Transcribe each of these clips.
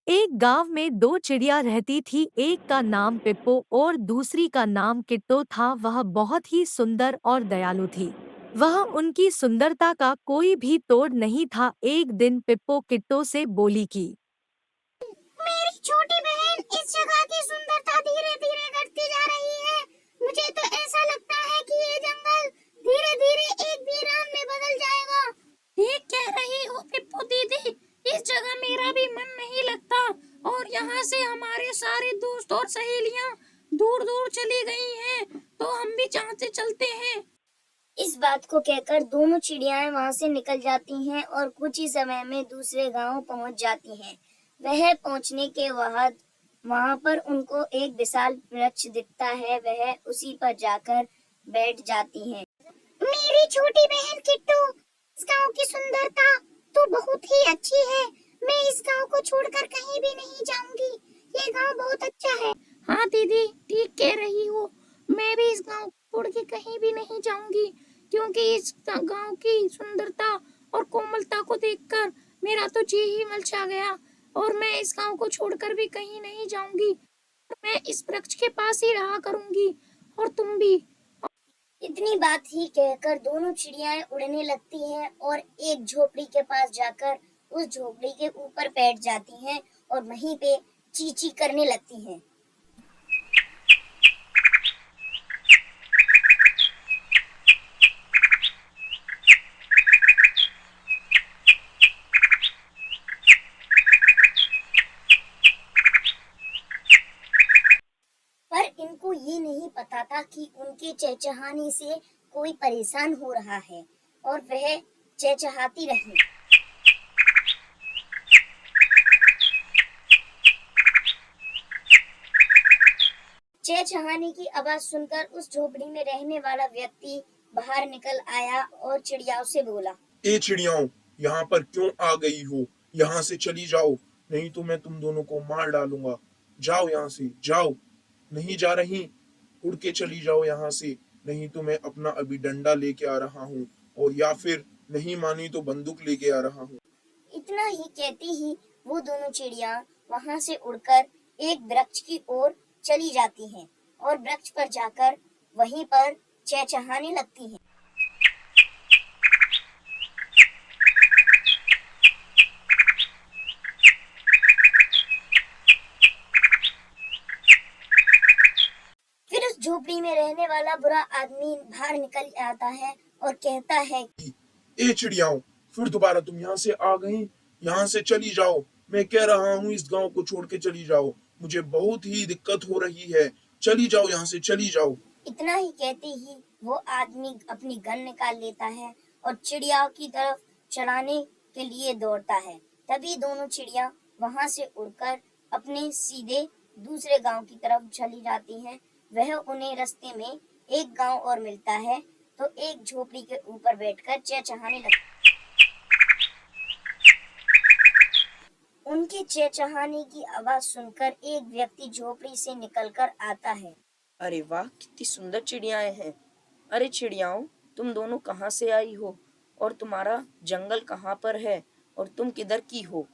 एक गांव में दो चिड़िया रहती थी। एक का नाम पिप्पो और दूसरी का नाम किट्टो था। वह बहुत ही सुंदर और दयालु थी। वह उनकी सुंदरता का कोई भी तोड़ नहीं था। एक दिन पिप्पो किट्टो से बोली कि मेरी छोटी बहन, इस जगह की सुंदरता धीरे धीरे घटती जा रही है। मुझे तो ऐसा लगता है कि ये जंगल धीरे धीरे एक वीरान में बदल जाएगा। ठीक कह रही हो पिप्पू दीदी, इस जगह मेरा भी मन नहीं लगता और यहाँ से हमारे सारे दोस्त और सहेलियाँ दूर दूर चली गई हैं, तो हम भी यहाँ से चलते हैं। इस बात को कहकर दोनों चिड़ियाएं वहां से निकल जाती हैं और कुछ ही समय में दूसरे गांव पहुंच जाती हैं। वह पहुंचने के बाद वहां पर उनको एक विशाल वृक्ष दिखता है। वह उसी पर जाकर बैठ जाती हैं। मेरी छोटी बहन किट्टू, इस गांव की सुंदरता तो बहुत ही अच्छी है। मैं इस गांव को छोड़कर कहीं भी नहीं जाऊंगी। ये गांव बहुत अच्छा है। हाँ दीदी, ठीक कह रही हो। मैं भी इस गांव छोड़ के कहीं भी नहीं जाऊंगी, क्योंकि इस गांव की सुंदरता और कोमलता को देखकर मेरा तो जी ही मलचा गया और मैं इस गांव को छोड़कर भी कहीं नहीं जाऊंगी। मैं इस वृक्ष के पास ही रहा करूंगी और तुम भी। इतनी बात ही कहकर दोनों चिड़ियाएं उड़ने लगती हैं और एक झोपड़ी के पास जाकर उस झोपड़ी के ऊपर बैठ जाती हैं और वहीं पे चींची करने लगती हैं। पर इनको ये नहीं पता था कि उनके चहचहाने से कोई परेशान हो रहा है और वह चहचहाती रही। चहचहाने की आवाज सुनकर उस झोपड़ी में रहने वाला व्यक्ति बाहर निकल आया और चिड़ियाओं से बोला, ए चिड़ियाओं, यहाँ पर क्यों आ गई हो? यहाँ से चली जाओ, नहीं तो मैं तुम दोनों को मार डालूंगा। जाओ यहाँ से, जाओ। नहीं जा रही? उड़ के चली जाओ यहाँ से, नहीं तो मैं अपना अभी डंडा लेके आ रहा हूँ, और या फिर नहीं मानी तो बंदूक लेके आ रहा हूँ। इतना ही कहते ही वो दोनों चिड़िया वहां से उड़कर एक वृक्ष की ओर चली जाती हैं और वृक्ष पर जाकर वहीं पर चहचहाने लगती हैं। फिर उस झोपड़ी में रहने वाला बुरा आदमी बाहर निकल आता है और कहता है, ए चिड़ियाओं, फिर दोबारा तुम यहाँ से आ गई? यहाँ से चली जाओ। मैं कह रहा हूँ इस गांव को छोड़ के चली जाओ, मुझे बहुत ही दिक्कत हो रही है। चली जाओ यहाँ से, चली जाओ। इतना ही कहते ही वो आदमी अपनी गन निकाल लेता है और चिड़िया की तरफ चलाने के लिए दौड़ता है। तभी दोनों चिड़िया वहां से उड़कर अपने सीधे दूसरे गांव की तरफ चली जाती हैं। वह उन्हें रास्ते में एक गांव और मिलता है, तो एक झोपड़ी के ऊपर बैठकर चहचहाने लगती। उनके चहचहाने की आवाज सुनकर एक व्यक्ति झोपड़ी से निकलकर आता है। अरे वाह, कितनी सुंदर चिड़ियाएं हैं। अरे चिड़ियाओं, तुम दोनों कहाँ से आई हो और तुम्हारा जंगल कहाँ पर है और तुम किधर की हो?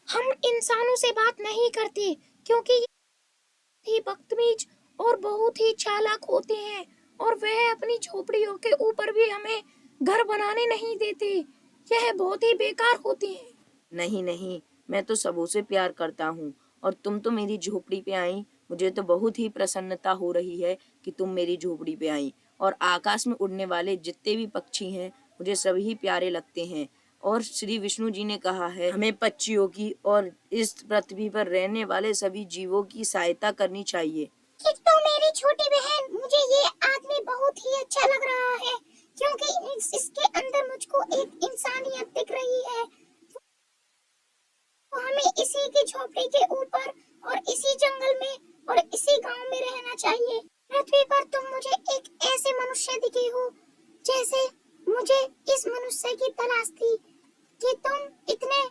हम इंसानों से बात नहीं करते, क्योंकि ये बदतमीज और बहुत ही चालाक होते हैं और वह अपनी झोपड़ियों के ऊपर भी हमें घर बनाने नहीं देते। यह बहुत ही बेकार होते हैं। नहीं नहीं, मैं तो सबों से प्यार करता हूँ और तुम तो मेरी झोपड़ी पे आई। मुझे तो बहुत ही प्रसन्नता हो रही है कि तुम मेरी झोपड़ी पे आई। और आकाश में उड़ने वाले जितने भी पक्षी हैं मुझे सभी प्यारे लगते हैं। और श्री विष्णु जी ने कहा है हमें पक्षियों की और इस पृथ्वी पर रहने वाले सभी जीवों की सहायता करनी चाहिए। किट्टू मेरी छोटी बहन, मुझे ये आदमी बहुत ही अच्छा लग रहा है, क्योंकि इसके अंदर मुझको एक इंसानियत दिख रही है। तो हमें इसी की झोपड़ी के ऊपर और इसी जंगल में और इसी गांव में रहना चाहिए। पृथ्वी पर तुम मुझे एक ऐसे मनुष्य दिखे हो जैसे मुझे इस मनुष्य की तलाश थी, कि तुम इतने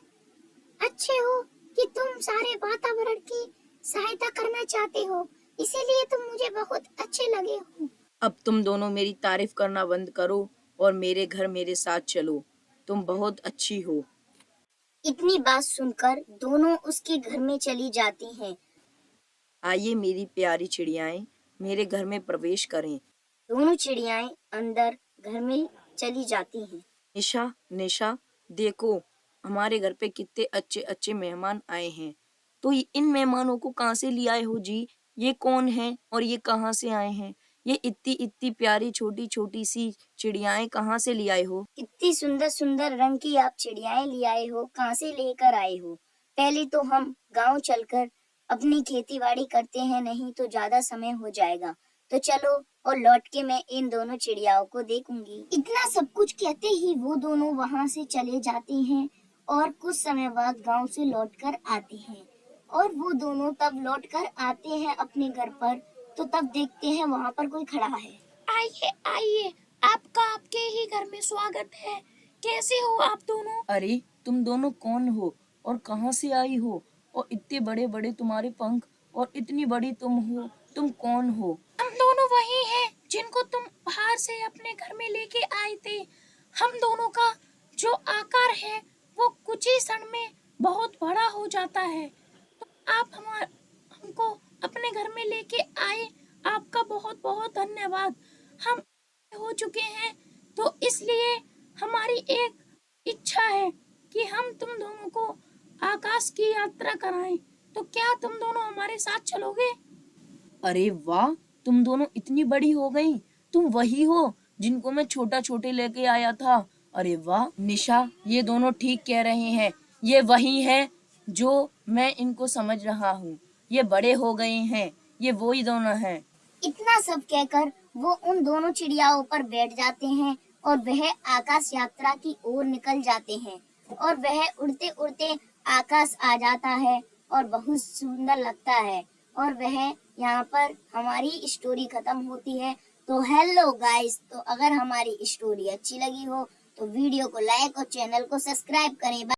अच्छे हो कि तुम सारे वातावरण की सहायता करना चाहते हो, इसीलिए तुम मुझे बहुत अच्छे लगे हो। अब तुम दोनों मेरी तारीफ करना बंद करो और मेरे घर मेरे साथ चलो। तुम बहुत अच्छी हो। इतनी बात सुनकर दोनों उसके घर में चली जाती हैं। आइए मेरी प्यारी चिड़ियाएं, मेरे घर में प्रवेश करें। दोनों चिड़ियाएं अंदर घर में चली जाती हैं। निशा, निशा, देखो हमारे घर पे कितने अच्छे अच्छे मेहमान आए हैं। तो इन मेहमानों को कहाँ से ले आए हो जी? ये कौन है और ये कहाँ से आए हैं? ये इतनी इतनी प्यारी छोटी छोटी सी चिड़ियाएं कहाँ से ले आए हो? कितनी सुंदर सुंदर रंग की आप चिड़ियाएं ले आए हो, कहाँ से लेकर आए हो? पहले तो हम गांव चलकर अपनी खेती बाड़ी करते हैं, नहीं तो ज्यादा समय हो जाएगा। तो चलो, और लौट के मैं इन दोनों चिड़ियाओं को देखूंगी। इतना सब कुछ कहते ही वो दोनों वहां से चले जाते हैं और कुछ समय बाद गांव से लौटकर आते हैं। और वो दोनों तब लौटकर आते हैं अपने घर पर, तो तब देखते हैं वहां पर कोई खड़ा है। आइए आइए, आपका आपके ही घर में स्वागत है। कैसे हो आप दोनों? अरे तुम दोनों कौन हो और कहाँ से आई हो? और इतने बड़े बड़े तुम्हारे पंख और इतनी बड़ी तुम हो, तुम कौन हो? हम दोनों वही हैं जिनको तुम बाहर से अपने घर में लेके आए थे। हम दोनों का जो आकार है वो कुछ ही क्षण में बहुत बड़ा हो जाता है। तो आप हमको अपने घर में लेके आए, आपका बहुत बहुत धन्यवाद। हम हो चुके हैं, तो इसलिए हमारी एक इच्छा है कि हम तुम दोनों को आकाश की यात्रा कराएं। तो क्या तुम दोनों हमारे साथ चलोगे? अरे वाह, तुम दोनों इतनी बड़ी हो गई। तुम वही हो जिनको मैं छोटा छोटे लेके आया था। अरे वाह निशा, ये दोनों ठीक कह रहे हैं। ये वही है जो मैं इनको समझ रहा हूँ। ये बड़े हो गए हैं, ये वो ही दोनों हैं। इतना सब कहकर वो उन दोनों चिड़ियाओं पर बैठ जाते हैं और वह आकाश यात्रा की ओर निकल जाते हैं। और वह उड़ते उड़ते आकाश आ जाता है और बहुत सुंदर लगता है। और वह यहाँ पर हमारी स्टोरी खत्म होती है। तो हेलो गाइस, तो अगर हमारी स्टोरी अच्छी लगी हो तो वीडियो को लाइक और चैनल को सब्सक्राइब करें।